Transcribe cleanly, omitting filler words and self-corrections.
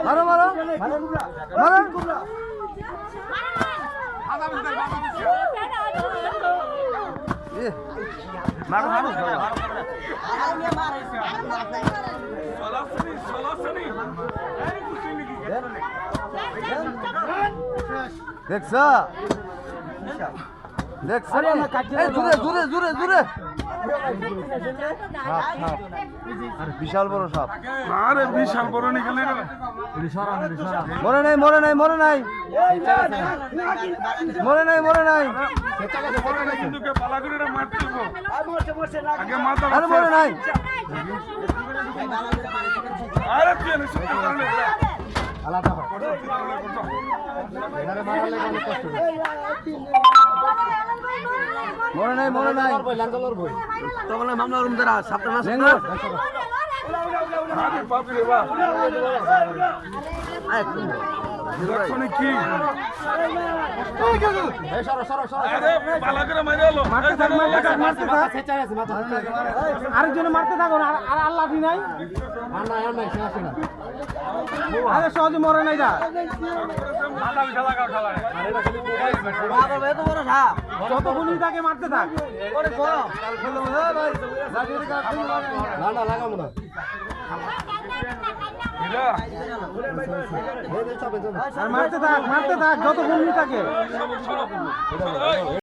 মারো মারো মারো দেখছা দেখছা জুড়ে জুড়ে জুড়ে জুড়ে বিশাল বড় সাপ। আরে বিশাল বড় নিকলে মরে নাই মরে নাই মরে নাই মরে নাই মরে নাই পালা করে মারতে আগে মাথা আরে মরে নাই আরে তুই সত্যি কারণে আলাদা মরে নাই মরে নাই তোমার মামলা রুম দ্বারা সাপটা না আরে বাপ রে বাপ দেখছনি কি আরে পালা করে মাইরে এলো মারতে থাক মারতে থাক মারতে থাক আরেকজনে মারতে থাকো আর আল্লাহ দি নাই আর নাই আসে না আরে সহজে মরে নাই দা মাথা বিশাল লাগা খেলা বাবা এত বড় সাপ যত গুলি তাকে মারতে থাক ওরে করো না না লাগাবো না মারতে থাক যত গুলি তাকে